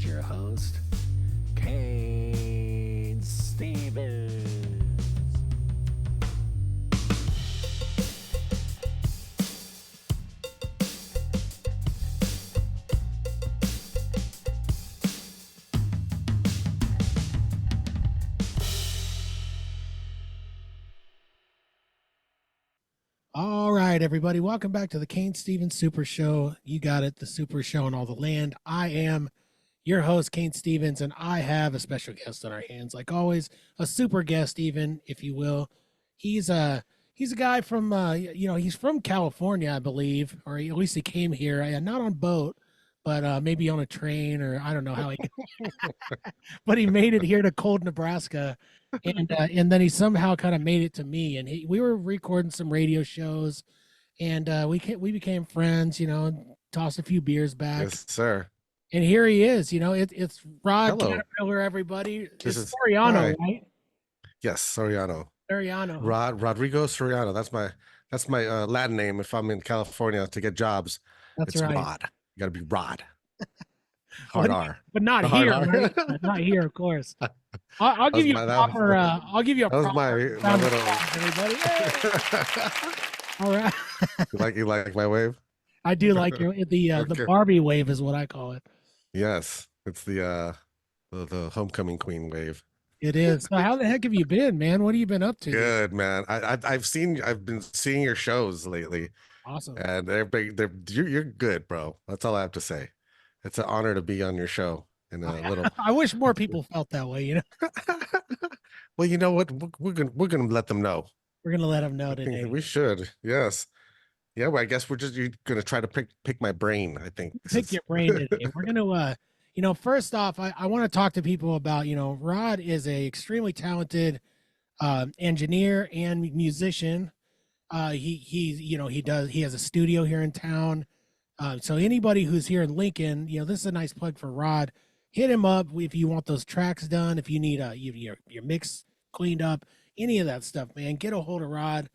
your host, Cain Stevens. All right, everybody, welcome back to the Cain Stevens Super Show. You got it, the Super Show in all the land. I am your host, Cain Stevens, and I have a special guest on our hands, like always, a super guest, even if you will. He's a guy from he's from California, I believe, or at least he came here, not on boat, but maybe on a train, or I don't know how he, but he made it here to cold Nebraska, and then he somehow kind of made it to me, and we were recording some radio shows, and we became friends, tossed a few beers back. Yes, sir. And here he is. It's Rod Hello. Katerpiller, everybody. This It's is Soriano, hi. right? Yes, Soriano. Soriano. Rodrigo Soriano. That's my Latin name. If I'm in California to get jobs, That's it's right. Rod. You got to be Rod. Hard R. But not The here, hard R. right? Not here, of course. I'll give you a proper. I'll give you a That was proper my round of little. applause, everybody. All right. You like my wave? I do like the Okay. Barbie wave is what I call it. Yes, it's the homecoming queen wave. It is. So how the heck have you been, man? What have you been up to? Good, man. I've been seeing your shows lately, Awesome. and you're good, bro. That's all I have to say. It's an honor to be on your show in a little. I wish more people felt that way. Well, you know what? We're gonna let them know. We're gonna let them know today. We should. Yes. Yeah. Well, I guess you're gonna try to pick my brain. I think Pick your brain today. We're gonna first off, I want to talk to people about, Rod is a extremely talented engineer and musician. He has a studio here in town. So anybody who's here in Lincoln, this is a nice plug for Rod. Hit him up if you want those tracks done, if you need your mix cleaned up, any of that stuff, man. Get a hold of Rod.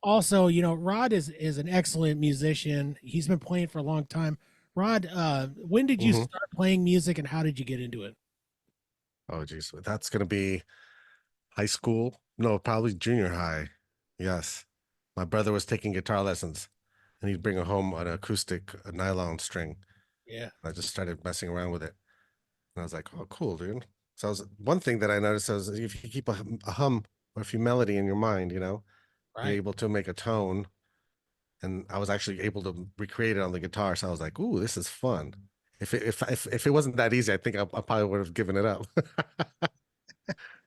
Also, Rod is an excellent musician. He's been playing for a long time. Rod, when did you start playing music, and how did you get into it? Oh, geez, that's gonna be high school. No, probably junior high. Yes, my brother was taking guitar lessons, and he'd bring home an acoustic nylon string. Yeah. I just started messing around with it, and I was like, "Oh, cool, dude." So one thing that I noticed was if you keep a hum or a few melody in your mind, you're Right. able to make a tone. And I was actually able to recreate it on the guitar. So I was like, "Ooh, this is fun." If it wasn't that easy, I think I probably would have given it up.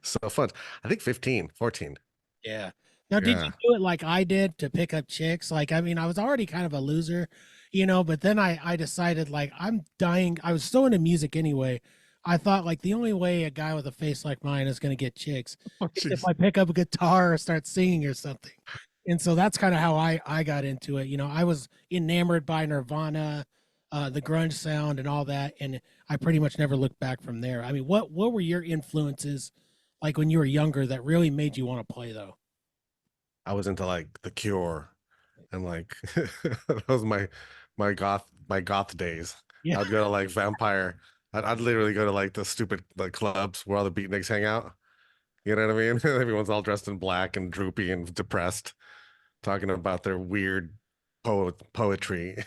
So fun. I think 15, 14. Yeah. Now, did you do it like I did to pick up chicks? Like, I mean, I was already kind of a loser, but then I decided, like, I'm dying. I was so into music anyway. I thought, like, the only way a guy with a face like mine is going to get chicks is if I pick up a guitar or start singing or something. And so that's kind of how I got into it. I was enamored by Nirvana, the grunge sound and all that. And I pretty much never looked back from there. I mean, what were your influences like when you were younger that really made you want to play, though? I was into like The Cure, and like that was my goth days. Yeah. I'd go to like Vampire. I'd literally go to like the stupid like clubs where all the beatniks hang out. You know what I mean? Everyone's all dressed in black and droopy and depressed, talking about their weird poetry.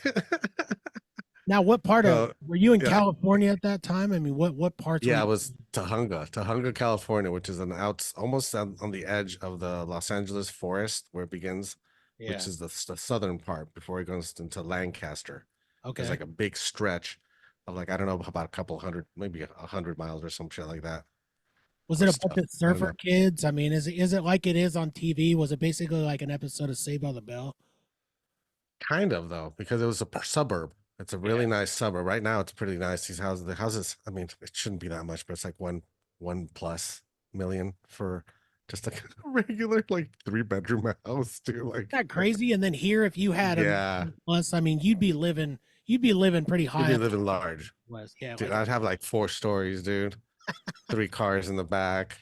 Now, what part of were you in yeah. California at that time? I mean, what parts? Yeah, I was Tahunga, California, which is almost on the edge of the Los Angeles forest where it begins, Yeah. which is the southern part before it goes into Lancaster. Okay. There's like a big stretch of like, I don't know, about a couple hundred, maybe 100 miles or some shit like that. Was it a bunch of surfer kids? I mean, is it like it is on TV? Was it basically like an episode of Saved by the Bell? Kind of, though, because it was a suburb. It's a really nice suburb. Right now, it's pretty nice. The houses, I mean, it shouldn't be that much, but it's like one plus million for just like a regular like 3-bedroom house, too. Like, Isn't that crazy? And then here, if you had yeah, a plus, I mean, you'd be living pretty high. you'd be living large. Was yeah. Dude, Like, I'd have like 4 stories, dude. 3 cars in the back,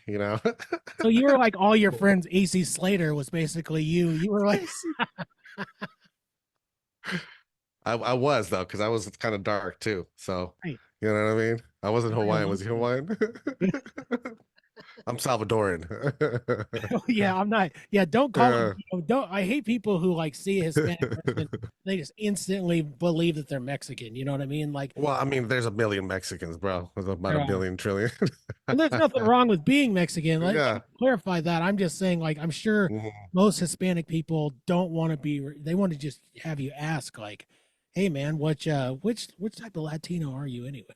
so you were like all your friends. AC Slater was basically you. You were like, I was though, because I was kind of dark too. So Right. You know what I mean? I wasn't I Hawaiian. love Was he that. Hawaiian? I'm Salvadoran. Yeah, I'm not. Yeah, don't call them. Yeah. Don't. I hate people who like see a Hispanic person, they just instantly believe that they're Mexican. You know what I mean? Like Well, I mean, there's a million Mexicans, bro. There's about there a are. billion trillion. And there's nothing wrong with being Mexican. Let me Yeah. clarify that. I'm just saying, like, I'm sure Mhm. most Hispanic people don't want to be. They want to just have you ask, like, "Hey, man, which type of Latino are you anyway?"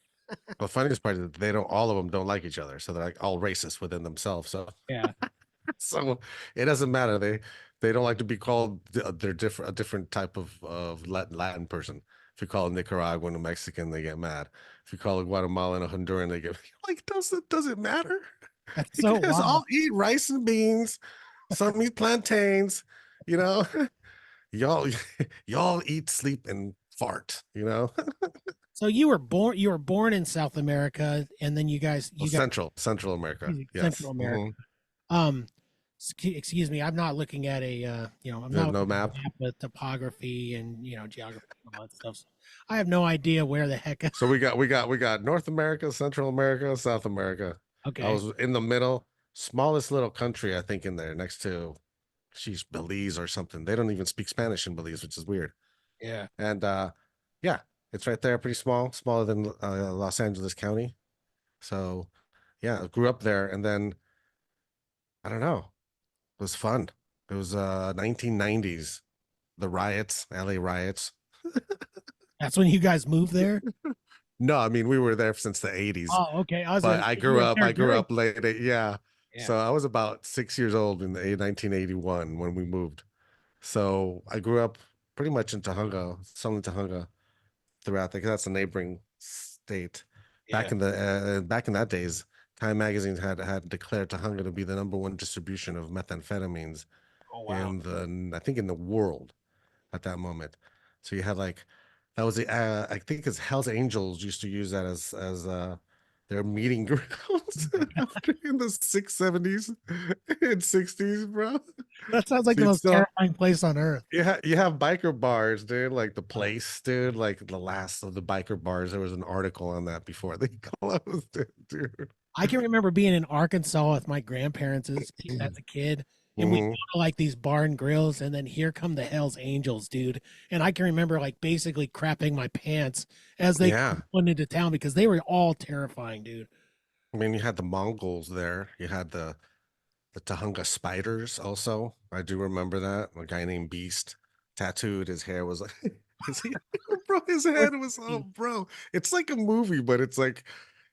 The funniest part is that they don't. All of them don't like each other, so they're like all racist within themselves. So, Yeah, so it doesn't matter. They don't like to be called. They're different. A different type of Latin person. If you call a Nicaraguan a Mexican, they get mad. If you call a Guatemalan a Honduran, they get like, does it matter? that's You so guys wild. all eat rice and beans. Some eat plantains. You know, y'all y'all eat, sleep, and fart. You know, So you were born in South America, and then well, you guys Central America. Central Yes. America. Um, excuse me, I'm not looking at I'm You have not no looking at map. a map with topography and geography and all that stuff. So I have no idea where the heck. So we got North America, Central America, South America. I Okay, was in the middle, smallest little country I think in there, next to, she's Belize or something. They don't even speak Spanish in Belize, which is weird. yeah. And yeah, it's right there, pretty small, smaller than Los Angeles County. So yeah, I grew up there, and then I don't know, it was fun. It was 1990s, the riots, LA riots. That's when you guys moved there. No, I mean we were there since the 80s. Oh, okay. I was But gonna I say you grew were up. there I grew during. up late. Yeah, Yeah. so I was about 6 years old in the 1981 when we moved. So I grew up pretty much in Tahunga, southern Tahunga, throughout there, 'cause that's a neighboring state. Yeah. Back in that days, Time Magazine had declared Tahunga to be the number one distribution of methamphetamines Oh wow. in I think in the world at that moment. So you had like, that was the I think it's Hell's Angels used to use that as their meeting grounds after in the 670s and 60s, bro. That sounds like So the you'd most still terrifying place on earth. you have biker bars, dude, like the Oh. place, dude, like the last of the biker bars. There was an article on that before they closed it, dude. I can remember being in Arkansas with my grandparents as a kid, and we go Hmm. to like these bar and grills, and then here come the Hell's Angels, dude. And I can remember like basically crapping my pants as they Yeah. went into town because they were all terrifying, dude. I mean, you had the Mongols there. You had the Tahunga spiders also. I do remember that. A guy named Beast, tattooed. His hair was like, his, bro, his head was, oh, bro. It's like a movie, but it's like,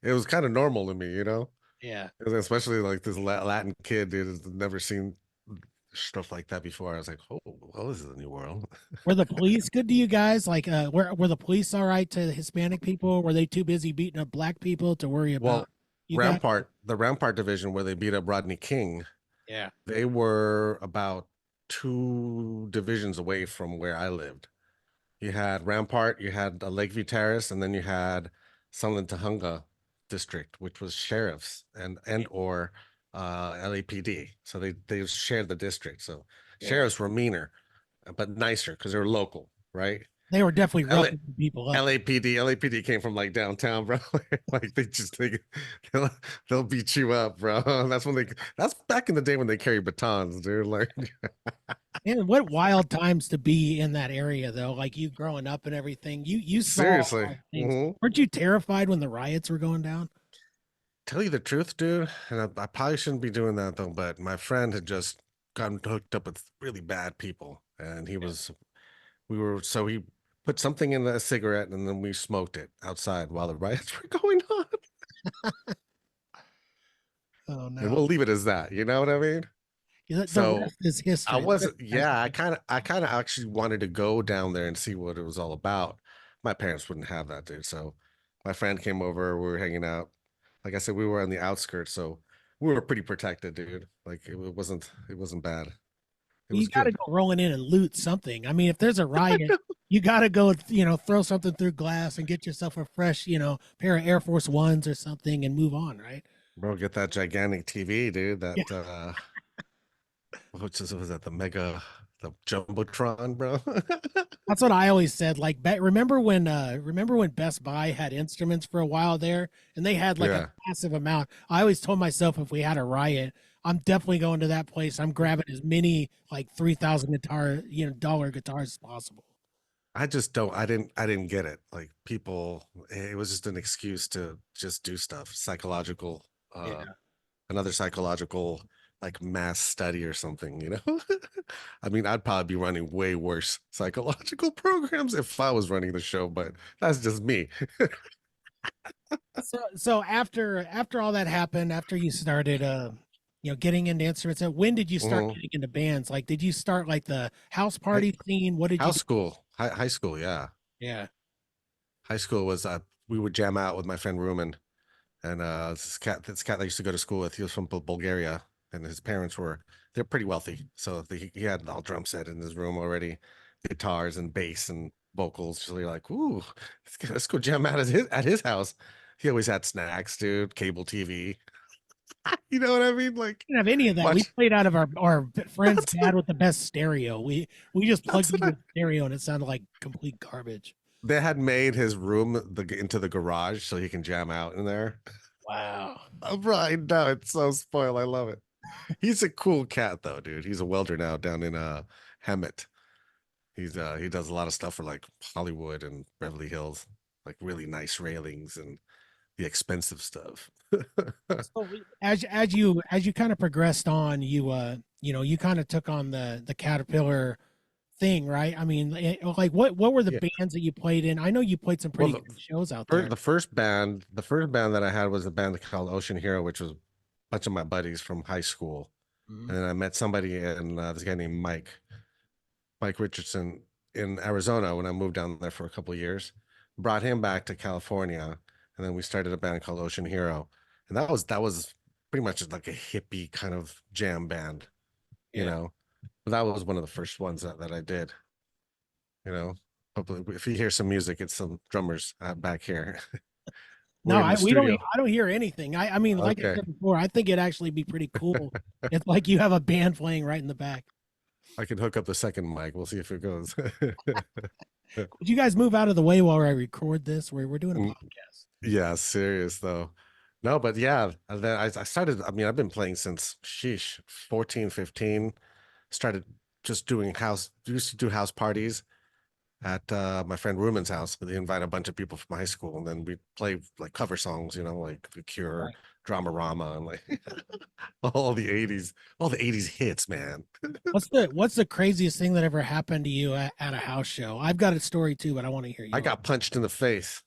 it was kind of normal to me, you know? Yeah. Especially like this Latin kid, dude, has never seen stuff like that before. I was like, oh, well, this is a new world. Were the police good to you guys? Like, were the police all right to the Hispanic people? Were they too busy beating up black people to worry about Well, you guys? The Rampart division where they beat up Rodney King, Yeah. they were about two divisions away from where I lived. You had Rampart, you had Lakeview Terrace, and then you had Sunland Tahunga district, which was sheriffs and or LAPD. So they shared the district. So Yeah. sheriffs were meaner, but nicer because they were local, right? They were definitely LA, roughing people up. LAPD came from like downtown, bro. Like they'll they'll beat you up, bro. That's back in the day when they carried batons, dude. Like And what wild times to be in that area though. Like you growing up and everything. You saw seriously. all the things. Hmm. Weren't you terrified when the riots were going down? Tell you the truth, dude, and I probably shouldn't be doing that though, but my friend had just gotten hooked up with really bad people, and he put something in a cigarette, and then we smoked it outside while the riots were going on, Oh and no. we'll leave it as that. You know what I mean? The So rest is I history. The rest wasn't, has to yeah, be. I kind of actually wanted to go down there and see what it was all about. My parents wouldn't have that, dude. So my friend came over, we were hanging out. Like I said, we were on the outskirts, so we were pretty protected, dude. Like it wasn't bad. It You was got to good. go rolling in and loot something. I mean, if there's a riot, you got to go, throw something through glass and get yourself a fresh, pair of Air Force Ones or something and move on, right? Bro, get that gigantic TV, dude. Yeah. That was that the jumbotron, bro. That's what I always said. Like, remember when Best Buy had instruments for a while there, and they had like a Yeah, massive amount. I always told myself if we had a riot, I'm definitely going to that place. I'm grabbing as many like 3,000 dollar guitars as possible. I just don't. I didn't get it. Like people, it was just an excuse to just do stuff. Psychological, uh, Yeah. another psychological like mass study or something. I mean, I'd probably be running way worse psychological programs if I was running the show, but that's just me. So after all that happened, after you started getting into instruments, when did you start Mhm. getting into bands? Like did you start like the house Hi- party scene? What did you House do? school, high school, yeah. Yeah. High school was we would jam out with my friend Rumen and this cat I used to go to school with. He was from Bulgaria, and his parents they're pretty wealthy, so he had all drum set in his room already, guitars and bass and vocals. So you're like, ooh, let's go jam out at his house. He always had snacks, dude, cable TV. You know what I mean? Like, Didn't have any of that. We watch. played out of our friend's That's dad with the best stereo. We just that's plugged what into the stereo and it sounded like complete garbage. they had made his room into the garage so he can jam out in there. Wow. I'm right now. It's so spoiled. I love it. He's a cool cat though, dude. He's a welder now down in Hemet. He does a lot of stuff for like Hollywood and Beverly Hills, like really nice railings and the expensive stuff. So as you kind of progressed on, you kind of took on the Caterpillar thing, right? I mean, like what were the Yeah. bands that you played in? I know you played some Well, pretty good shows out there. the first band that I had was a band called Ocean Hero, which was a bunch of my buddies from high school. Mhm. And then I met somebody in this guy named Mike Richardson in Arizona when I moved down there for a couple of years. Brought him back to California, and then we started a band called Ocean Hero, and that was pretty much like a hippie kind of jam band, you Yeah. know. But that was one of the first ones that I did, you know. Hopefully, if you hear some music, it's some drummers back here. No, We're in the studio. I don't hear anything. I mean, like I Okay, said before, I think it'd actually be pretty cool. It's like you have a band playing right in the back. I can hook up the second mic. We'll see if it goes. Would you guys move out of the way while I record this? We're doing a Mm, podcast. yeah, serious though. No, but yeah, and then I started, I mean, I've been playing since sheesh, 14, 15. Started just doing used to do house parties at my friend Rumen's house. They invite a bunch of people from high school, and then we play like cover songs, like The Cure, Right. Dramarama, and like all the 80s, all the 80s hits, man. What's the craziest thing that ever happened to you at a house show? I've got a story too, but I want to hear I yours. got punched in the face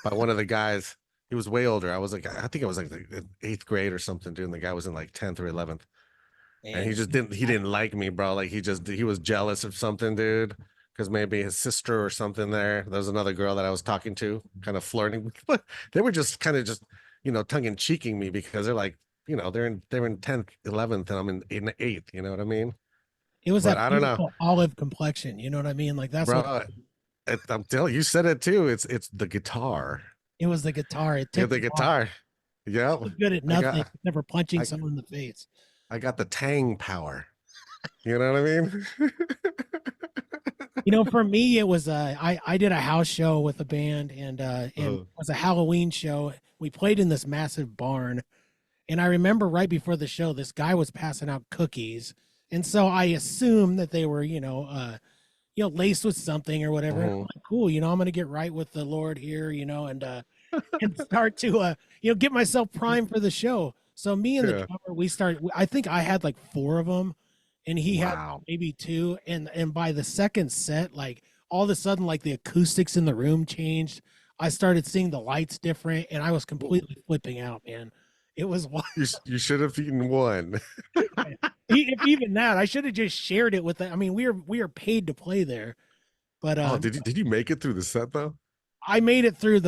by one of the guys. He was way older. I think I was like the eighth grade or something, dude. And the guy was in like 10th or 11th. And And he didn't like me, bro. Like he was jealous of something, dude. Because maybe his sister or something there. There was another girl that I was talking to, kind of flirting with. But they were just kind of just, tongue in cheeking me because they're like, they're in 10th, 11th, and I'm in eighth. You know what I mean? it was But that I don't know, beautiful olive complexion. You know what I mean? Like that's what bro. I'm telling you, said it too. It's the guitar. it was. The guitar. It Yeah, tipped the you off. guitar. Yeah, You're good at I nothing got except for punching I someone in the face. I got the tang power. You know what I mean? For me, it was I did a house show with a band, and it Uh, was a Halloween show. We played in this massive barn, and I remember right before the show, this guy was passing out cookies, and so I assumed that they were laced with something or whatever. And I'm mhm. like, cool, I'm gonna get right with the Lord here, and start to get myself primed for the show. So me and the Yeah. drummer, we started. I think I had like four of them, and he had Wow. maybe two. And by the second set, like all of a sudden, like the acoustics in the room changed. I started seeing the lights different, and I was completely flipping out, man. It was You should have eaten one. if even that, I should have just shared it with the, I mean, we are paid to play there, but Oh, did you make it through the set though? I made it through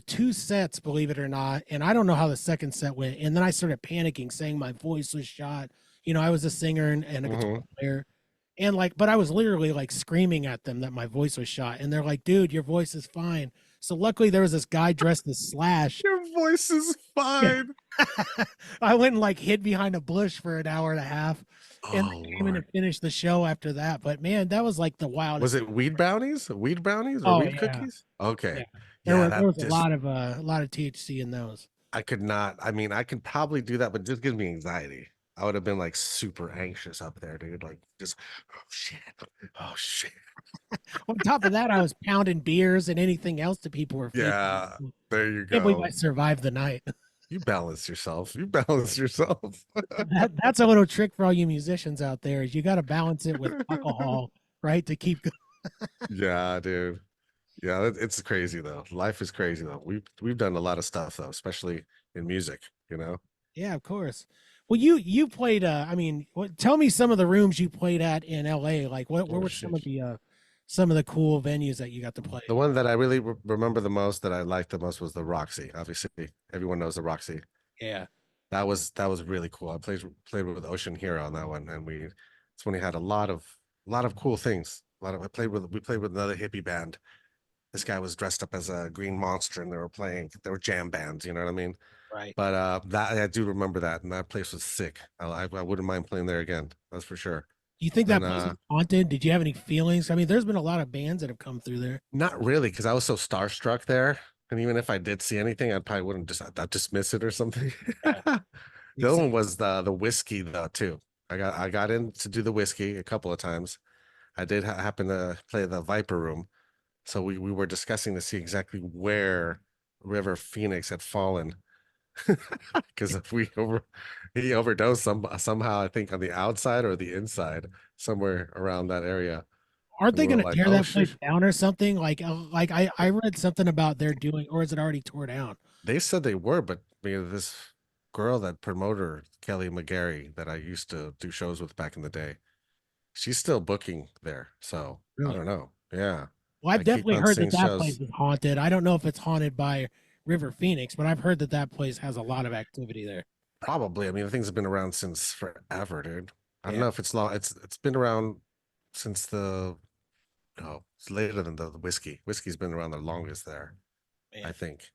two sets, believe it or not, and I don't know how the second set went. And then I started panicking, saying my voice was shot. I was a singer and a guitar Hmm. player, and but I was literally like screaming at them that my voice was shot, and they're like, "Dude, your voice is fine." So luckily there was this guy dressed as Slash. Your voice is Yeah. fine. I went and like hid behind a bush for an hour and a half and Oh came in Lord. and finished the show after that. But man, that was like the Was wildest thing. it weed brownies? Weed brownies or Oh weed yeah. cookies? Okay. Yeah. Yeah, There that was just a lot of THC in those. I could not. I mean, I could probably do that, but it just gives me anxiety. I would have been like super anxious up there, dude. Like just oh shit. Oh shit. On top of that, I was pounding beers and anything else that people were feeding me. Yeah, there you Can't believe I go. survived the night. You balance yourself. You balance yourself. That's a little trick for all you musicians out there is you got to balance it with alcohol, right? To keep Yeah, dude. Yeah, it's crazy though. Life is crazy though. We've done a lot of stuff though, especially in music, you know. Yeah, of course. Well, you played. I mean, tell me some of the rooms you played at in LA. Like, what Oh were shit. some of the cool venues that you got to play? The one that I really remember the most that I liked the most was the Roxy. Obviously, everyone knows the Roxy. Yeah, That was really cool. I played with Ocean Hero on that one, and it's when he had a lot of cool things. A lot of I played with we played with another hippie band. This guy was dressed up as a green monster, and they were jam bands. You know what I mean? right. But that I do remember that, and that place was sick. I wouldn't mind playing there again. That's for sure. Do you think And that place is haunted? Did you have any feelings? I mean, there's been a lot of bands that have come through there. not really, because I was so starstruck there. And even if I did see anything, I probably wouldn't just I'd dismiss it or something. Yeah, The makes other sense. one was the whiskey though too. I got in to do the whiskey a couple of times. I did happen to play the Viper Room, so we were discussing to see exactly where River Phoenix had fallen because if he overdosed somehow I think on the outside or the inside somewhere around that area. Aren't And they we were going to like, tear oh that place shit. down or something? Like I read something about they're doing, or is it already tore down? They said they were, but this girl, that promoter Kelly McGarry that I used to do shows with back in the day, she's still booking there. So I Really? don't know. Yeah. Well, I've I keep definitely on heard seeing that that place shows. is haunted. I don't know if it's haunted by River Phoenix, but I've heard that that place has a lot of activity there. Probably. I mean, the things have been around since forever, dude. I don't Yeah, know if it's long. It's been around since the no, it's later than the whiskey. Whiskey's been around the longest there, I man. think.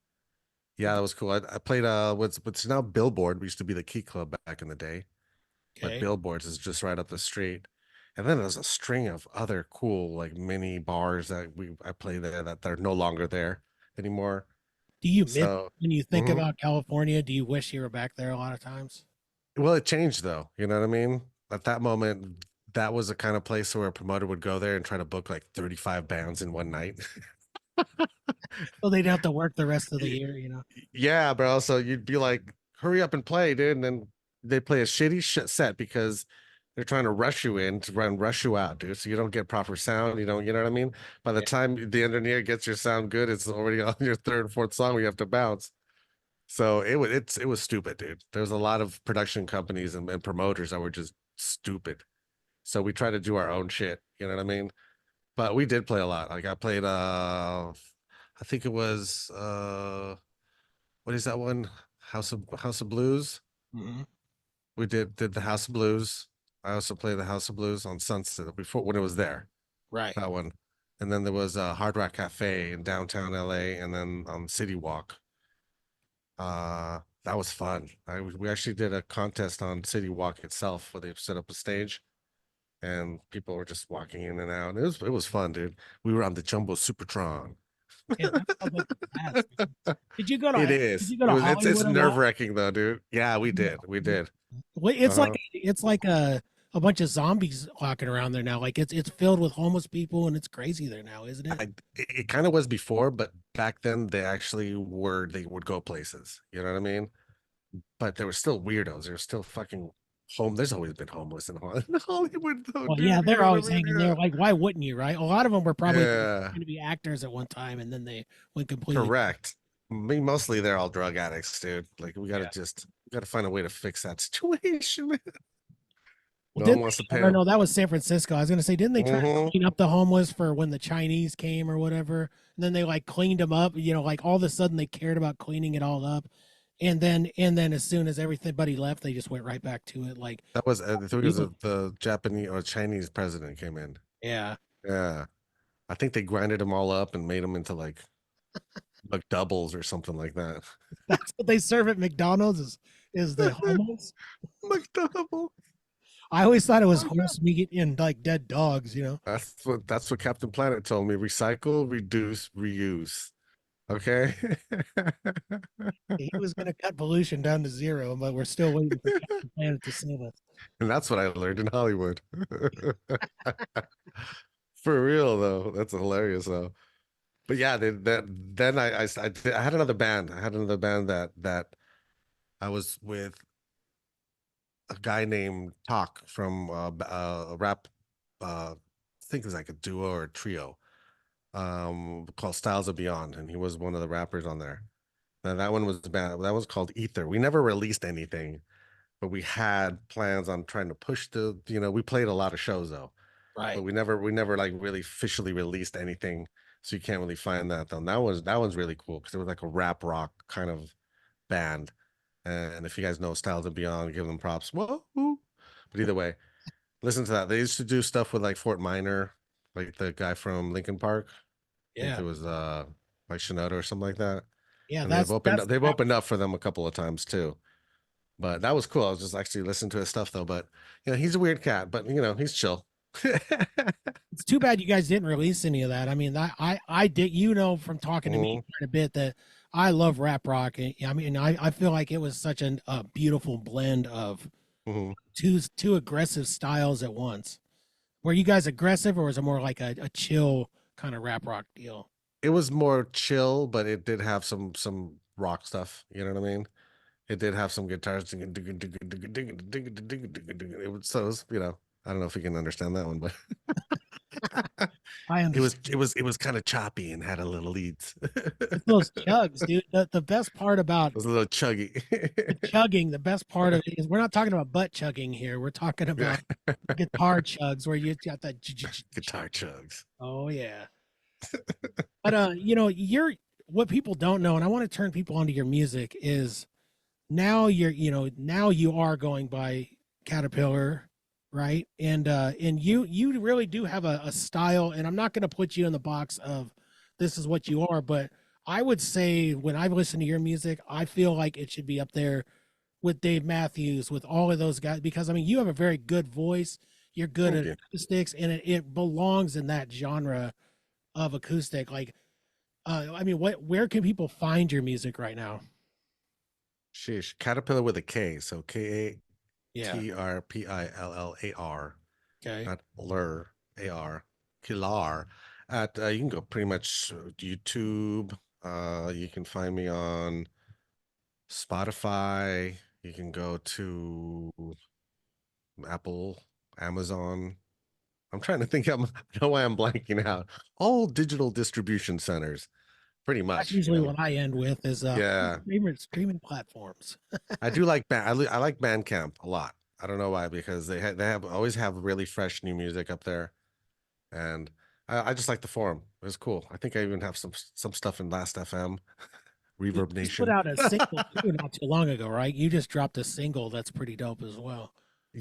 Yeah, that was cool. I played what's now Billboard. We used to be the Key Club back in the day, but Okay. Billboards is just right up the street. And then there's a string of other cool like mini bars that I play there that they're no longer there anymore. Do you miss So, when you think mhm. about California? Do you wish you were back there a lot of times? Well, it changed though. You know what I mean? At that moment, that was the kind of place where a promoter would go there and try to book like 35 bands in one night. So they'd have to work the rest of the Y- year, you know? yeah, bro. So you'd be like, hurry up and play, dude. And then they play a shitty set because they're trying to rush you in to rush you out, dude. So you don't get proper sound. You know what I mean? By the Yeah. time the engineer gets your sound good, it's already on your third, fourth song where you have to bounce. So it was stupid, dude. There's a lot of production companies and promoters that were just stupid. So we try to do our own shit. You know what I mean? But we did play a lot. Like I played I think it was what is that one? House of Blues. Hmm. We did the House of Blues. I also played the House of Blues on Sunset before when it was there. Right. That one. And then there was a Hard Rock Cafe in downtown LA and then on City Walk. That was fun. We actually did a contest on City Walk itself where they set up a stage and people were just walking in and out. It was fun, dude. We were on the Jumbo Supertron. Man, that sounds like a blast, man. It Did is. you go to It's Hollywood a lot? nerve-wracking though, dude. Yeah, we did. We did. Well, Uh-huh. it's like a bunch of zombies walking around there now. Like it's filled with homeless people and it's crazy there now, isn't it? It kind of was before, but back then they would go places. You know what I mean? But there were still weirdos. There were still fucking home. There's always been homeless in Hollywood though, Well, yeah, dude. You they're know what I always mean? hanging there. Like, why wouldn't you, right? A lot of them were probably Yeah. going to be actors at one time, and then they went completely. Correct. Me mostly they're all drug addicts, dude. Like Yeah. we gotta find a way to fix that situation. Well, No one didn't wants to they? pay Or them. no, that was San Francisco. I was going to say, didn't they try to Hmm. clean up the homeless for when the Chinese came or whatever? And then they like cleaned them up. You know, like all of a sudden they cared about cleaning it all up, and then as soon as everybody left, they just went right back to it. Like, That was I think it was illegal. the Japanese or Chinese president came in. Yeah. Yeah. I think they grinded them all up and made them into like McDoubles or something like that. That's what they serve at McDonald's is the hummus. McDouble. I always thought it was Oh, no. horse meat and like dead dogs, you know. That's what Captain Planet told me. Recycle, reduce, reuse. Okay. He was going to cut pollution down to zero, but we're still waiting for Captain Planet to save us. And that's what I learned in Hollywood. For real though. That's hilarious though. But yeah, then I had another band. I had another band that I was with a guy named Talk from a rap I think it was like a duo or a trio called Styles of Beyond, and he was one of the rappers on there. Now that one was bad. That was called Ether. We never released anything, but we had plans on trying to push we played a lot of shows though, but Right. we never like really officially released anything. So you can't really find that though. And that one's really cool because it was like a rap rock kind of band. And if you guys know Styles and Beyond, give them props. Whoa. But either way, listen to that. They used to do stuff with like Fort Minor, like the guy from Lincoln Park. I think Yeah. it was like Shinoda or something like that. Yeah. And they've opened That's up the they've rap. opened up for them a couple of times too. But that was cool. I was just actually listening to his stuff though. But he's a weird cat, but he's chill. It's too bad you guys didn't release any of that. I mean, I did, from talking to me Mhm, quite a bit that I love rap rock. I mean, I feel like it was such a beautiful blend of mhm. two aggressive styles at once. Were you guys aggressive or was it more like a chill kind of rap rock deal? It was more chill, but it did have some rock stuff. You know what I mean? It did have some guitars. It was I don't know if you can understand that one, but I it was understand. it was it was kind of choppy and had a little leads. It's those chugs, dude. The best part about It was a little chuggy. the chugging, the best part of it is we're not talking about butt chugging here. We're talking Yeah. about guitar chugs where you got that. Guitar chugs. Oh yeah. But you're what people don't know, and I want to turn people onto your music is now now you are going by Caterpillar, right? And you really do have a style, and I'm not going to put you in the box of this is what you are, but I would say when I've listened to your music, I feel like it should be up there with Dave Matthews, with all of those guys, because I mean you have a very good voice. You're good Thank at you. acoustics, and it belongs in that genre of acoustic. Like, I mean, where can people find your music right now? Sheesh. Caterpillar with a K. So Yeah. Katerpillar, Okay. not Lur, AR. Killar. You can go pretty much YouTube. You can find me on Spotify. You can go to Apple, Amazon. I'm trying to think. I know why I'm blanking out. All digital distribution centers, pretty That's much. usually what I end with is Yeah, favorite streaming platforms. I do like I like Bandcamp a lot. I don't know why because they have always have really fresh new music up there, and I just like the forum. It was cool. I think I even have some stuff in Last FM, You Reverb just put Nation. out a single too not too long ago, right? You just dropped a single that's pretty dope as well.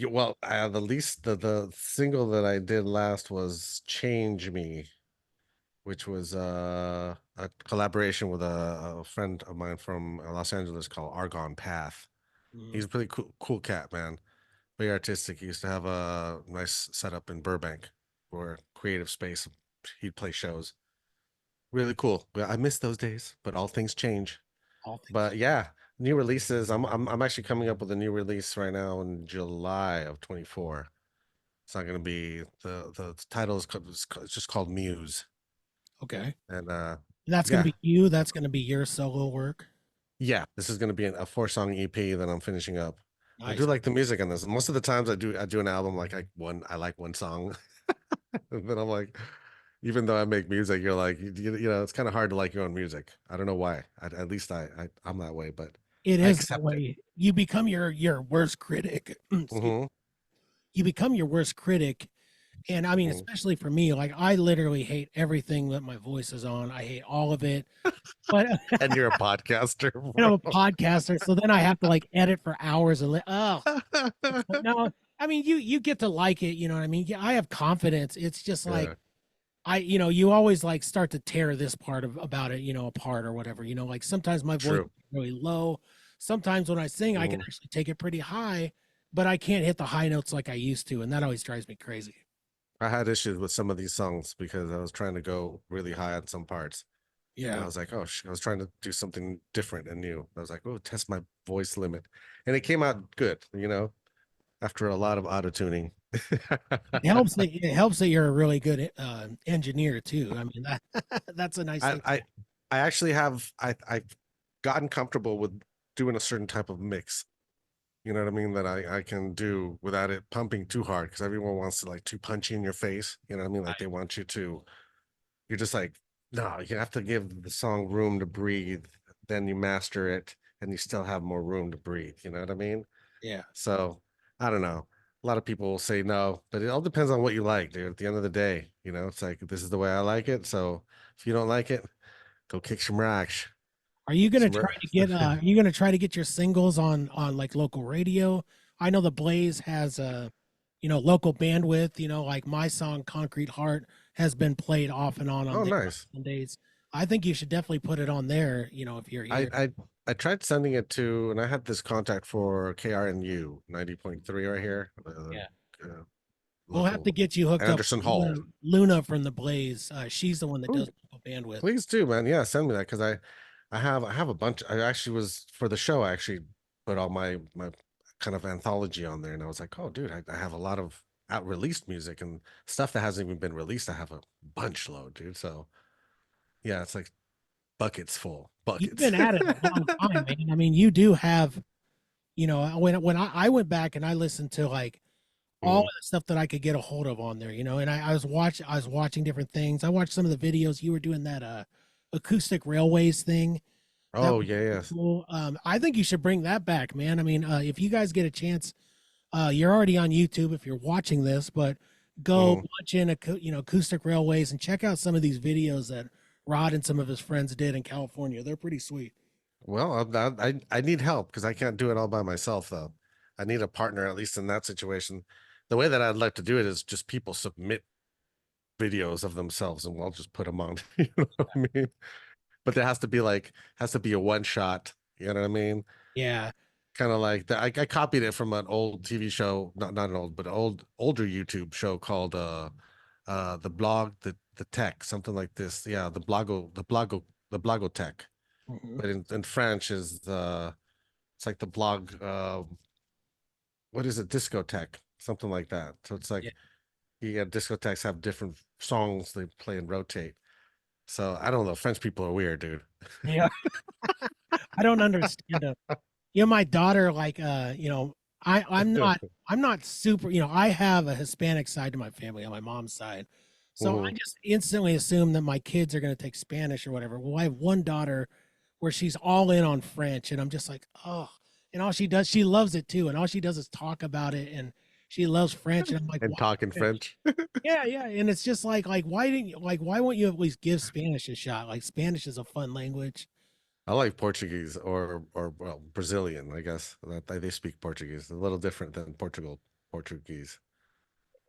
Well, the least the single that I did last was "Change Me," which was a collaboration with a friend of mine from Los Angeles called Argon Path. Mhm. He's a pretty cool cat, man. Very artistic. He used to have a nice setup in Burbank or creative space. He'd play shows. Really cool. I miss those days, but all things change. All things. But yeah, new releases. I'm actually coming up with a new release right now in July of 24. It's not going to be the title it's just called Muse. Okay. And And that's gonna yeah, be you. That's gonna be your solo work. yeah, this is going to be a 4 song EP that I'm finishing up. I do Nice. like the music on this. Most of the times I do an album like I like one song. And then I'm like, even though I make music, you're like, it's kind of hard to like your own music. I don't know why. At least I'm that way, but It I is that accept it. way. You become your worst critic. Excuse me. Hmm. You become your worst critic. And I mean, Hmm. especially for me, like I literally hate everything that my voice is on. I hate all of it. But And you're a podcaster, I'm a bro. podcaster, so then I have to like edit for hours and but no, I mean you get to like it, you know what I mean? Yeah, I have confidence. It's just like Yeah. you always like start to tear this part of about it, apart or whatever. Like sometimes my voice True. is really low. Sometimes when I sing, I can Mhm. actually take it pretty high, but I can't hit the high notes like I used to, and that always drives me crazy. I had issues with some of these songs because I was trying to go really high on some parts. And I Yeah. was like, oh, I was trying to do something different and new. I was like, oh, test my voice limit. And it came out good, after a lot of auto tuning. It helps that you're a really good engineer too. I mean that's a nice I, thing. I, I actually have, I've gotten comfortable with doing a certain type of mix. You know what I mean? That I can do without it pumping too hard because everyone wants to like too punchy in your face. You know what I mean? Like they want you to, you're just like, no, you have to give the song room to breathe. Then you master it and you still have more room to breathe. You know what I mean? Yeah. So I don't know. A lot of people will say no, but it all depends on what you like, dude. At the end of the day, it's like this is the way I like it. So if you don't like it, go kick some rocks. Are you gonna Some try to get are you gonna try to get your singles on like local radio? I know the Blaze has a local bandwidth, like my song Concrete Heart has been played off and on Oh, there on nice. Sundays. I think you should definitely put it on there, if you're I here. I I tried sending it to, and I had this contact for KRNU 90.3 right here, Yeah. uh, We'll have to local get you hooked up Anderson with Hall. Luna from the Blaze. She's the one that does Ooh, local bandwidth. please do, man. Yeah, send me that because I have a bunch. I actually was for the show. I actually put all my kind of anthology on there, and I was like, oh, dude, I have a lot of out released music and stuff that hasn't even been released. I have a bunch load, dude. So yeah, it's like buckets full, You've buckets. been at it a long time, man. I mean, you do have, when I went back and I listened to like all of Mhm. the stuff that I could get a hold of on there, and I was watching different things. I watched some of the videos you were doing that acoustic railways thing. That Oh was yeah, really yes. cool. I think you should bring that back, man. I mean, if you guys get a chance, you're already on YouTube if you're watching this, but go Mhm. watch in acoustic railways and check out some of these videos that Rod and some of his friends did in California. They're pretty sweet. Well, I need help because I can't do it all by myself though. I need a partner at least in that situation. The way that I'd like to do it is just people submit videos of themselves and we'll just put them on. You know what I mean? But there has to be a one shot. You know what I mean? Yeah. Kind of like that. I copied it from an old TV show, not an old, but older YouTube show called the blog the tech something like this. Yeah, the blogo tech. Mhm. But in French is it's like the blog what is it discotheque something like that. So it's Yeah. like you got discotheques have different songs they play and rotate. So I don't know. French people are weird, dude. Yeah. I don't understand them. My daughter, like, I'm not super, I have a Hispanic side to my family on my mom's side. So I Hmm. just instantly assume that my kids are going to take Spanish or whatever. Well, I have one daughter where she's all in on French, and I'm just like, oh, and all she does, she loves it too. And all she does is talk about it, and she loves French. And I'm like, And why talking French? French. Yeah, yeah. And it's just like, why won't you at least give Spanish a shot? Like, Spanish is a fun language. I like Portuguese or well Brazilian. I guess that they speak Portuguese. A little different than Portuguese.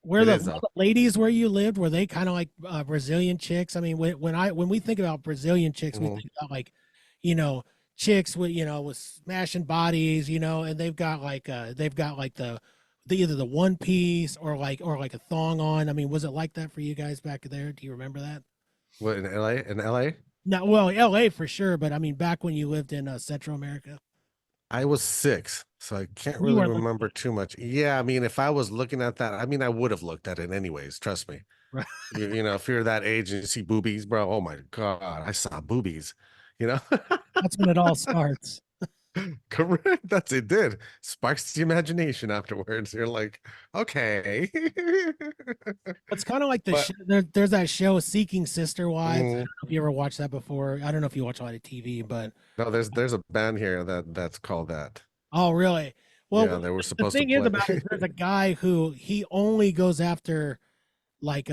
Where It the is though. ladies where you lived, were they kind of like Brazilian chicks? I mean, when we think about Brazilian chicks, we Hmm. think about like, you know, chicks with smashing bodies, and they've got like the either the one piece or like a thong on. I mean, was it like that for you guys back there? Do you remember that? What in LA? In LA, No, well, L.A. for sure, but I mean, back when you lived in Central America, I was 6, so I can't you really weren't looking remember too much. Yeah, I mean, if I was looking at that, I mean, I would have looked at it anyways. Trust me. right. If you're that age and you see boobies, bro, oh my God, I saw boobies, you know? That's when it all starts. Correct. That's it did. Sparks the imagination afterwards. You're like, okay. It's kind of like But there's that show Seeking Sister Wives. I don't mm, know if you ever watched that before. I don't know if you watch a lot of TV, but no, there's a band here that's called that. oh, really? Well, Yeah, they were the supposed to thing is play. about it is there's a guy who he only goes after like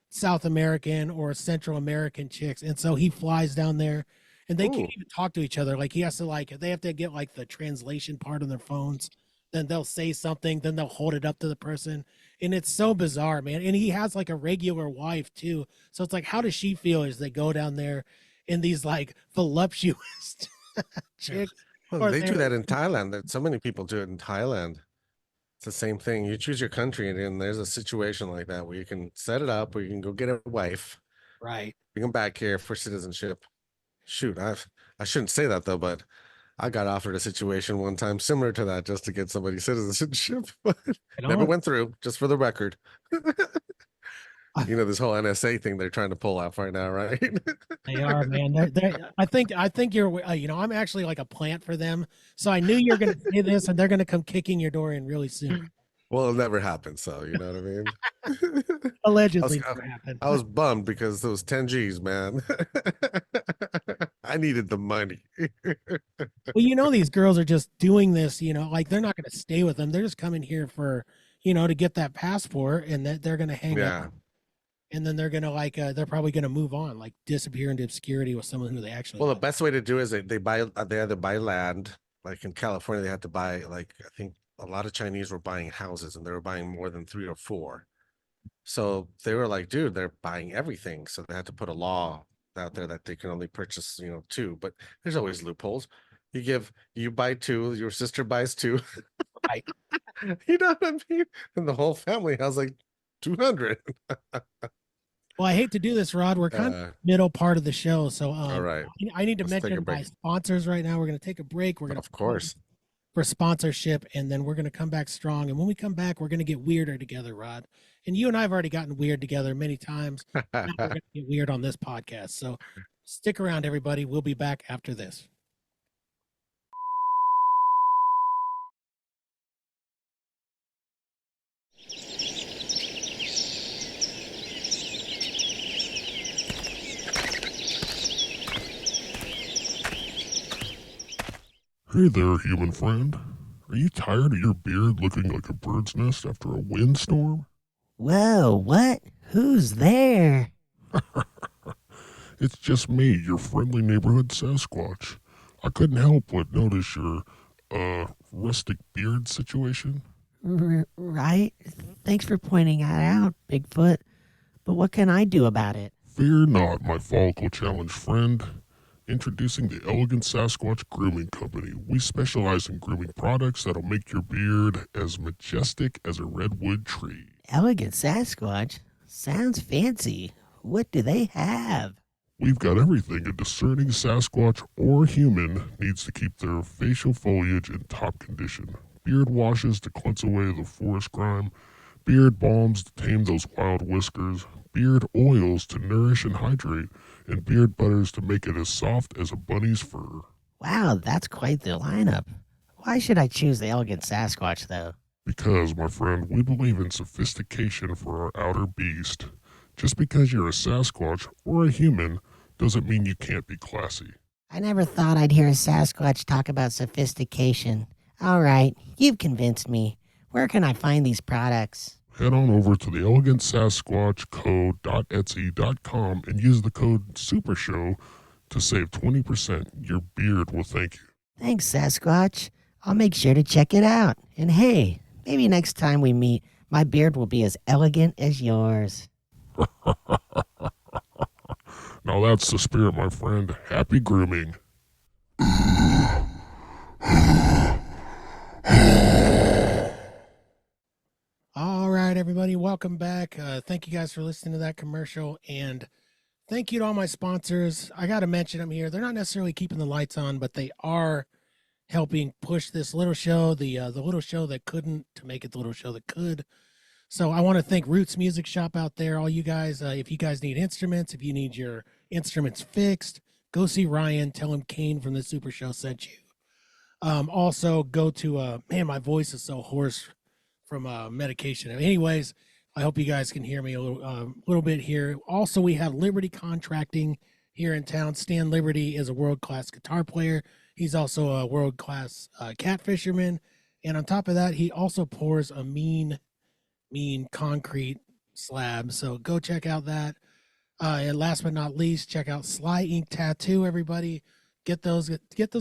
South American or Central American chicks, and so he flies down there, and they can't Ooh, even talk to each other. Like he has to they have to get like the translation part on their phones. then they'll say something, then they'll hold it up to the person. And it's so bizarre, man. And he has like a regular wife too. So it's like, how does she feel as they go down there in these like voluptuous Yeah. chicks? Well, Or they do they're that in Thailand. So many people do it in Thailand. It's the same thing. You choose your country, and then there's a situation like that where you can set it up, where you can go get a wife, right. bring them back here for citizenship. Shoot, I shouldn't say that though, but I got offered a situation one time similar to that just to get somebody citizenship, but Right never on. went through. Just for the record, this whole NSA thing they're trying to pull off right now, right? They are, man. I think you're, I'm actually like a plant for them. So I knew you're going to say this, and they're going to come kicking your door in really soon. Well, it never happened, so you know what I mean. I was Allegedly never happened. I was bummed because those 10 G's, man. I needed the money. Well, these girls are just doing this, like they're not going to stay with them. They're just coming here for, to get that passport, and that they're going to hang Yeah. out. And then they're going to they're probably going to move on, like disappear into obscurity with someone who they actually Well, the love. best way to do is they either buy land, like in California, they had to buy, like, I think a lot of Chinese were buying houses and they were buying more than 3 or 4. So they were like, dude, they're buying everything. So they had to put a law out there that they can only purchase, 2. But there's always loopholes. You buy 2, your sister buys 2. Right. You know what I mean? And the whole family has like 200. Well, I hate to do this, Rod. We're kind of middle part of the show. So All right. I need to Let's take a mention break. my sponsors right now. We're going to take a break. We're going to Of course. for sponsorship, and then we're going to come back strong. And when we come back, we're going to get weirder together, Rod. And you and I have already gotten weird together many times. Now we're going to get weird on this podcast. So stick around, everybody. We'll be back after this. Hey there, human friend. Are you tired of your beard looking like a bird's nest after a windstorm? Whoa, what? Who's there? It's just me, your friendly neighborhood Sasquatch. I couldn't help but notice your, rustic beard situation. Right? Thanks for pointing that out, Bigfoot. But what can I do about it? Fear not, my follicle challenge friend. Introducing the Elegant Sasquatch Grooming Company. We specialize in grooming products that'll make your beard as majestic as a redwood tree. Elegant Sasquatch? Sounds fancy. What do they have? We've got everything a discerning Sasquatch or human needs to keep their facial foliage in top condition. Beard washes to cleanse away the forest grime, beard balms to tame those wild whiskers, beard oils to nourish and hydrate, and beard butters to make it as soft as a bunny's fur. Wow, that's quite the lineup. Why should I choose the Elegant Sasquatch, though? Because, my friend, we believe in sophistication for our outer beast. Just because you're a Sasquatch or a human doesn't mean you can't be classy. I never thought I'd hear a Sasquatch talk about sophistication. All right, you've convinced me. Where can I find these products? Head on over to the elegantsasquatchco.etsy.com and use the code SUPERSHOW to save 20%. Your beard will thank you. Thanks, Sasquatch. I'll make sure to check it out. And hey, maybe next time we meet, my beard will be as elegant as yours. Now that's the spirit, my friend. Happy grooming. All right, everybody, welcome back. Thank you guys for listening to that commercial, and thank you to all my sponsors. I got to mention them here. They're not necessarily keeping the lights on, but they are helping push this little show, the little show that couldn't, to make it the little show that could. So I want to thank Roots Music Shop out there, all you guys. If you guys need instruments, if you need your instruments fixed, go see Ryan. Tell him Cain from the Super Show sent you. Also, go to man, my voice is so hoarse from medication. Anyways, I hope you guys can hear me a little bit here. Also, we have Liberty Contracting here in town. Stan Liberty is a world-class guitar player. He's also a world-class cat fisherman. And on top of that, he also pours a mean concrete slab. So go check out that. And last but not least, check out Sly Ink Tattoo, everybody. Get those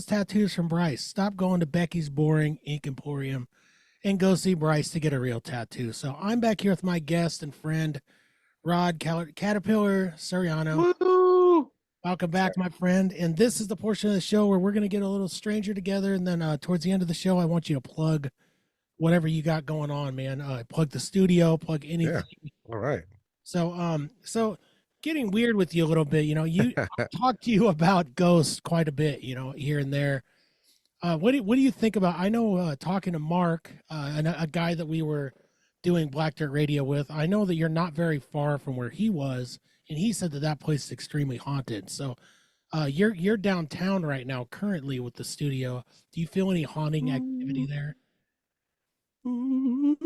tattoos from Bryce. Stop going to Becky's Boring Ink Emporium and go see Bryce to get a real tattoo. So I'm back here with my guest and friend, Rod Caterpiller Soriano. Woo! Welcome back, my friend. And this is the portion of the show where we're going to get a little stranger together. And then towards the end of the show, I want you to plug whatever you got going on, man. Plug the studio, plug anything. Yeah. All right. So getting weird with you a little bit, I've talked to you about ghosts quite a bit, here and there. What do you think about? I know talking to Mark, a guy that we were doing Black Dirt Radio with. I know that you're not very far from where he was, and he said that place is extremely haunted. So, you're downtown right now, currently with the studio. Do you feel any haunting activity there? No,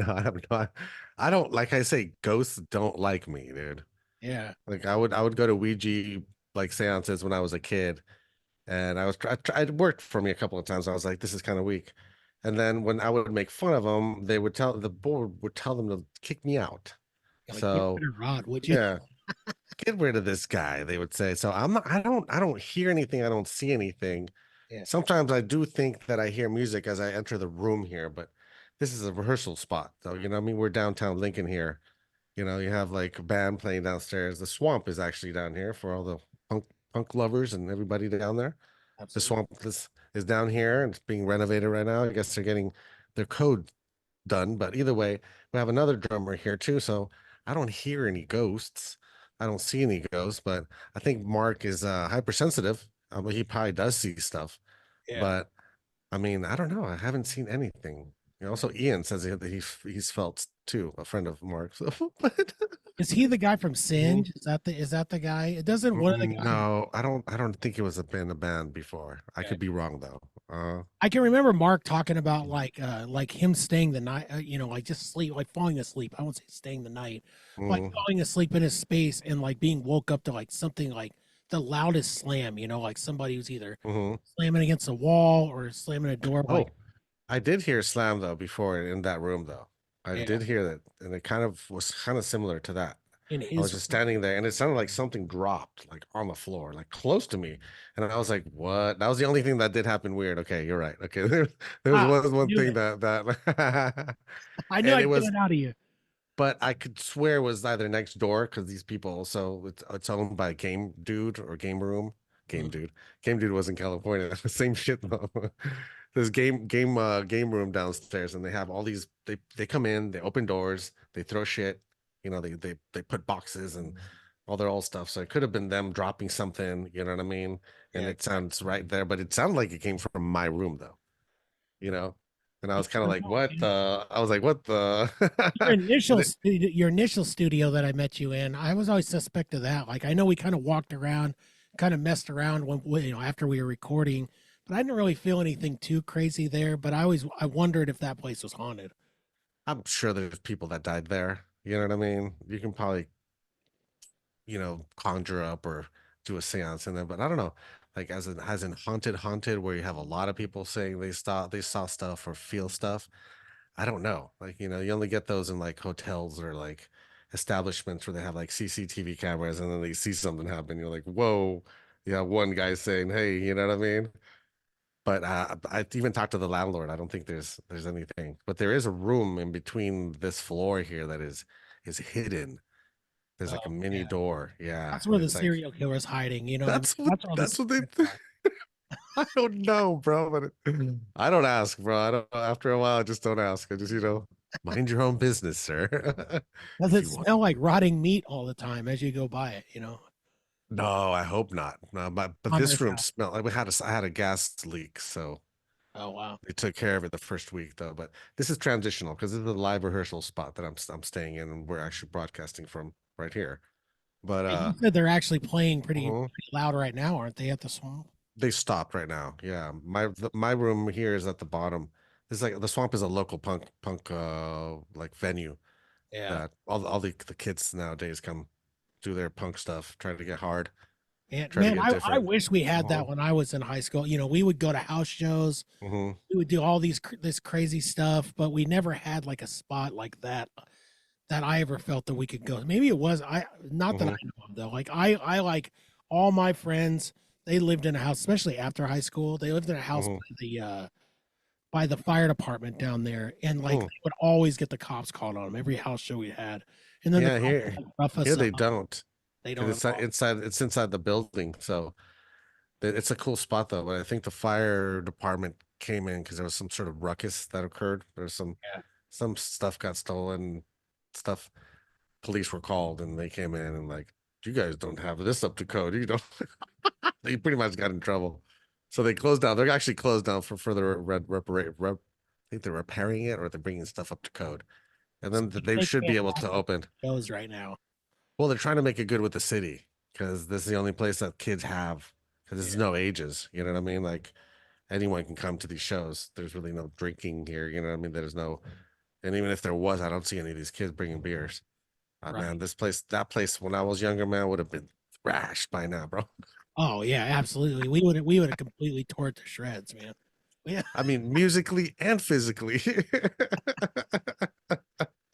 I have not. I don't, like I say, ghosts don't like me, dude. Yeah. Like I would go to Ouija like seances when I was a kid, and I'd worked for me a couple of times. I was like, this is kind of weak. And then when I would make fun of them, the board would tell them to kick me out. Like, So get rid of Rod, would you? yeah, get rid of this guy, they would say. So I'm not, I don't hear anything, I don't see anything. Yeah. Sometimes I do think that I hear music as I enter the room here, but this is a rehearsal spot. So, I mean, we're downtown Lincoln here. You have like a band playing downstairs. The Swamp is actually down here for all the punk lovers and everybody down there. Absolutely. The Swamp is down here and it's being renovated right now. I guess they're getting their code done, but either way, we have another drummer here too. So I don't hear any ghosts. I don't see any ghosts, but I think Mark is hypersensitive. He probably does see stuff, Yeah. but I mean, I don't know. I haven't seen anything. Also, Ian says that he's felt too, a friend of Mark's. But Is he the guy from Singe? Is that the guy? It doesn't one of the guys. no, I don't think it was been a band before. I could be wrong though. I can remember Mark talking about like him staying the night, like just sleep, like falling asleep. I won't say staying the night, like falling asleep in his space and like being woke up to like something like the loudest slam, like somebody was either slamming against a wall or slamming a door. Oh, I did hear slam though before in that room though. I did hear that, and it was kind of similar to that. I was just standing there, and it sounded like something dropped, like on the floor, like close to me, and I was like, "What?" That was the only thing that did happen weird. Okay, you're right. Okay, there was one thing that I knew I'd get it out of you. But I could swear it was either next door because these people also it's owned by Game Dude or Game Room. Game Dude. Game Dude was in California. Same shit though. There's game room downstairs, and they have all these. They come in, they open doors, they throw shit. They put boxes and all their old stuff. So it could have been them dropping something. You know what I mean? And it sounds right there, but it sounded like it came from my room though. And I was kind of like, what the? I was like, what the? Your initial studio that I met you in, I was always suspect of that. Like, I know we kind of walked around, kind of messed around when after we were recording, but I didn't really feel anything too crazy there. But I wondered if that place was haunted. I'm sure there's people that died there. You know what I mean? You can probably, conjure up or do a seance in there, but I don't know. Like as in haunted, where you have a lot of people saying they saw stuff or feel stuff. I don't know. Like, you only get those in like hotels or like establishments where they have like CCTV cameras and then they see something happen. You're like, whoa. Yeah, one guy saying, hey, you know what I mean? But I even talked to the landlord. I don't think there's anything. But there is a room in between this floor here that is hidden. There's like a mini door. Yeah. That's where the serial killer's hiding, That's what they I don't know, bro. But I don't ask, bro. After a while, I just don't ask. I just, mind your own business, sir. Does it smell like rotting meat all the time as you go by it, No, I hope not. No, but this room smelled like I had a gas leak, so oh wow. They took care of it the first week though. But this is transitional because this is the live rehearsal spot that I'm staying in, and we're actually broadcasting from right here. But you said they're actually playing pretty loud right now, aren't they, at the Swamp? They stopped right now. Yeah, my room here is at the bottom. It's like the Swamp is a local punk like venue. Yeah, that all the kids nowadays come do their punk stuff, try to get hard. And man, I wish we had that when I was in high school. We would go to house shows. We would do all this crazy stuff, but we never had like a spot like that I ever felt that we could go. Maybe it was not that I know of though. Like I like all my friends. They lived in a house, especially after high school. They lived in a house by the fire department down there, and like Hmm. they would always get the cops called on them every house show we had, and then the Yeah, cops here would, like, rough us here up. they don't. They Because don't at all. it's inside the building. So it's a cool spot though. But I think the fire department came in because there was some sort of ruckus that occurred. There's Yeah, some stuff got stolen, stuff. Police were called and they came in and like, you guys don't have this up to code. You don't. They pretty much got in trouble. So they closed down. They're actually closed down for further I think they're repairing it or they're bringing stuff up to code. And so then they they should be can't able have to open. shows right now. Well, they're trying to make it good with the city because this is the only place that kids have because there's Yeah. no ages. You know what I mean? Like anyone can come to these shows. There's really no drinking here. You know what I mean? There's no, and even if there was, I don't see any of these kids bringing beers. Right. Man, that place when I was younger, man, would have been thrashed by now, bro. Oh yeah, absolutely. We would have completely tore it to shreds, man. Yeah, I mean, musically and physically.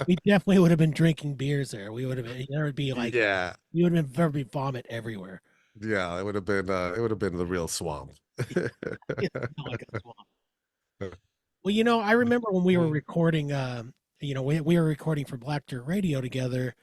we definitely would have been drinking beers there. We would have been. There would be like Yeah, you would have been, there would be vomit everywhere. yeah, it would have been. It would have been the real swamp. It's not like a swamp. Well, I remember when we were Mhm. recording. We were recording for Black Dirt Radio together,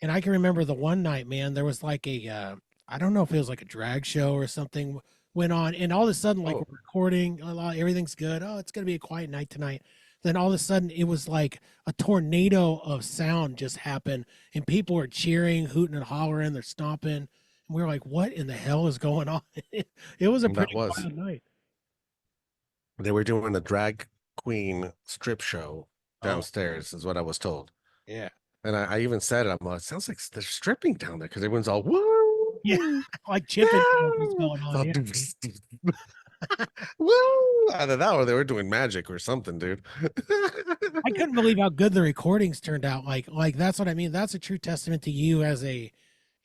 and I can remember the one night, man. There was like a, I don't know if it was like a drag show or something went on, and all of a sudden, like Oh. we're recording, everything's good. Oh, it's gonna be a quiet night tonight. Then all of a sudden, it was like a tornado of sound just happened, and people were cheering, hooting and hollering, they're stomping, and we were like, "What in the hell is going on?" It was a That pretty was. wild night. They were doing the drag queen strip show Oh, downstairs, is what I was told. yeah, And I even said it. I'm like, it sounds like they're stripping down there because everyone's all woo, yeah, like chipping was going All on. Yeah. woo. Either that or they were doing magic or something, dude. I couldn't believe how good the recordings turned out. Like that's what I mean. That's a true testament to you as a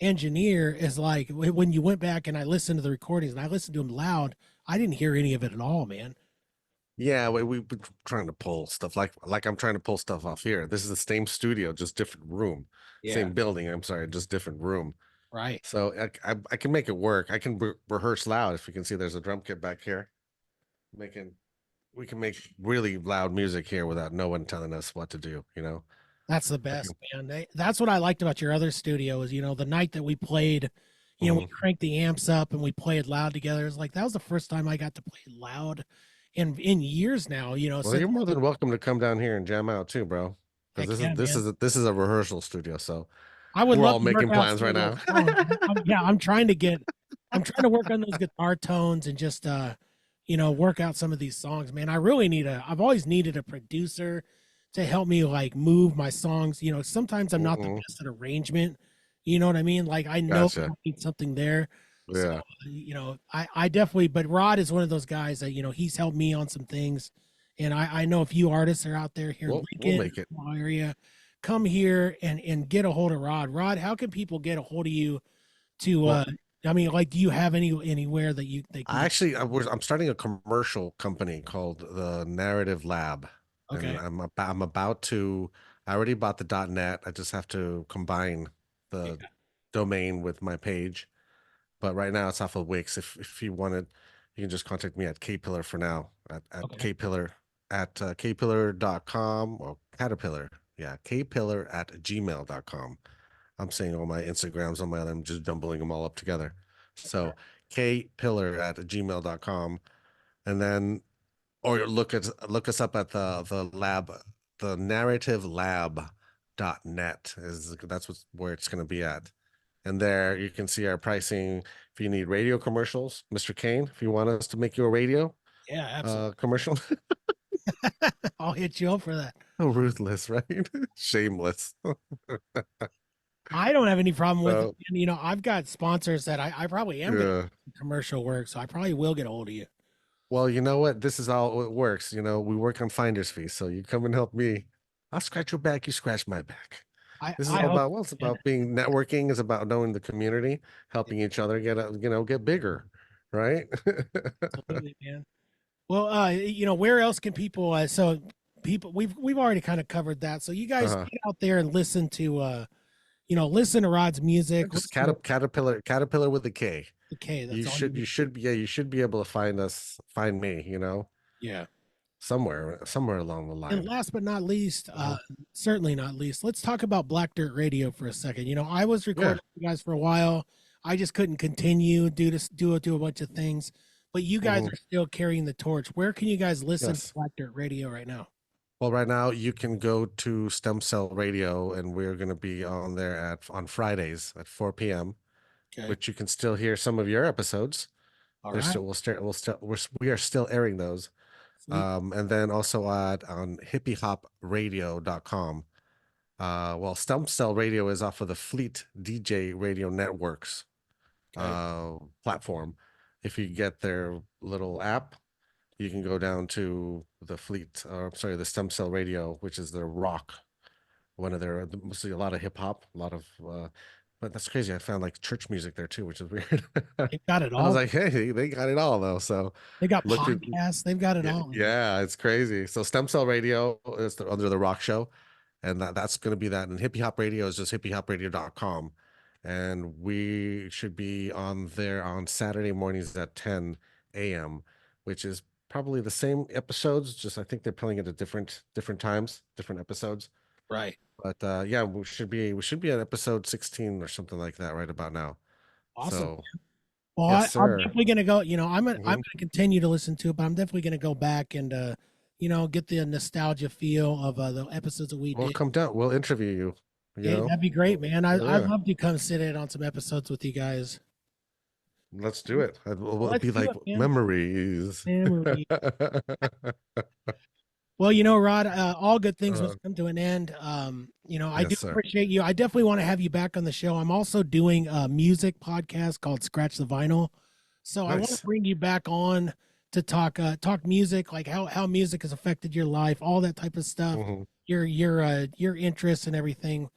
engineer. Is like when you went back and I listened to the recordings and I listened to them loud. I didn't hear any of it at all, man. Yeah, we were trying to pull stuff like I'm trying to pull stuff off here. This is the same studio, just different room, same building. I'm sorry, just different room. Right. So I can make it work. I can rehearse loud. If you can see, there's a drum kit back here. We can make really loud music here without no one telling us what to do. That's the best, man. That's what I liked about your other studio is, the night that we played, we cranked the amps up and we played loud together. It's like that was the first time I got to play loud in years now. Well, since you're more than welcome to come down here and jam out too, bro. heck Because yeah, man. this is a rehearsal studio. So I would we're love all to work making out plans some right of now. those songs. I'm trying to work on those guitar tones and just work out some of these songs, man. I've always needed a producer to help me like move my songs. Sometimes I'm not the Mhm. best at arrangement. You know what I mean? Like I know Gotcha. I need something there. So, Yeah. I definitely, but Rod is one of those guys that, he's helped me on some things. And I know a few artists are out there here in We'll Lincoln, make it. small area. Come here and get a hold of Rod. Rod, how can people get a hold of you to, Well, do you have anywhere that they can I'm starting a commercial company called the Narrative Lab, Okay. and I'm about to. I already bought the .net. I just have to combine the domain with my page. But right now it's off of Wix. If you wanted, you can just contact me at Kpillar for now at Okay. Kpillar at kpillar.com or Caterpillar. Yeah, Kpillar at gmail.com. I'm saying all my Instagrams on I'm just dumbling them all up together. So kpillar at gmail.com. And then or look us up at the lab, the narrative.lab.net that's where it's gonna be at. And there you can see our pricing. If you need radio commercials, Mr. Cain, if you want us to make you a radio Yeah, absolutely. commercial. I'll hit you up for that. Oh, ruthless, right? Shameless. I don't have any problem with So, it. And, I've got sponsors that I probably am going to yeah. do commercial work, so I probably will get a hold of you. Well, you know what? This is how it works. We work on finder's fees. So you come and help me. I'll scratch your back. You scratch my back. This is I all hope, about, well, it's about being networking. It's about knowing the community, helping each other get bigger. Right. absolutely, man. Well, where else can people? So people, we've already kind of covered that. So you guys Uh-huh. get out there and listen to, listen to Rod's music. Just Listen to caterpillar with a K. the K. That's all You should be able to find me, Yeah. somewhere along the And line. last but not least, Mhm. certainly not least, let's talk about Black Dirt Radio for a second. I was Yeah. recording with you guys for a while. I just couldn't continue due to do a bunch of things. But you guys Mhm. are still carrying the torch. Where can you guys listen to Yes. Black Dirt Radio right now? Well, right now you can go to Stem Cell Radio, and we're going to be on there on Fridays at 4 p.m. Okay. Which you can still hear some of your episodes. All They're right. we are still airing those. Sweet. And then also on hippiehopradio.com. Well, Stem Cell Radio is off of the Fleet DJ Radio Networks Okay. platform. If you get their little app, you can go down to the the Stem Cell Radio, which is their rock, one of their mostly a lot of hip hop, a lot of but that's crazy. I found like church music there too, which is weird. They've got it I was all. like, hey, they got it all though. So They got look at podcasts. They've got it yeah, all. yeah, it's crazy. So Stem Cell Radio is under the Rock Show, and that's going to be that. And Hippie Hop Radio is just hippiehopradio.com. And we should be on there on Saturday mornings at 10 a.m., which is probably the same episodes. Just I think they're playing it at different times, different episodes. Right. But yeah, we should be at episode 16 or something like that right about now. Awesome. So Well, yes, I'm sir. definitely gonna go. I'm Mhm. gonna continue to listen to it, but I'm definitely gonna go back and get the nostalgia feel of the episodes that we We'll did. come down. We'll interview you. You Hey, know, that'd be great, man. I'd yeah. love to come sit in on some episodes with you guys. Let's do it. It'll Let's be do like it, man. memories. Memory. Well, Rod, all good things must come to an end. I do Yes, sir. appreciate you. I definitely want to have you back on the show. I'm also doing a music podcast called Scratch the Vinyl. So I want to Nice. bring you back on to talk music, like how music has affected your life, all that type of stuff, Mhm. your interests and everything.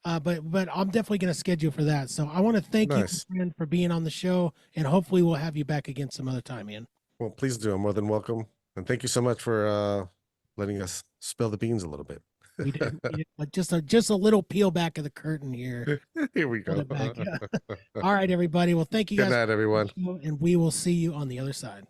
But I'm definitely going to schedule for that. So I want to thank Nice. you, friend, for being on the show, and hopefully we'll have you back again some other time, man. Well, please do. I'm more than welcome. And thank you so much for letting us spill the beans a little bit. We did, but just a little peel back of the curtain here. Here we Pull go. it back. All right, everybody. Well, thank you Good guys, night, everyone. and we will see you on the other side.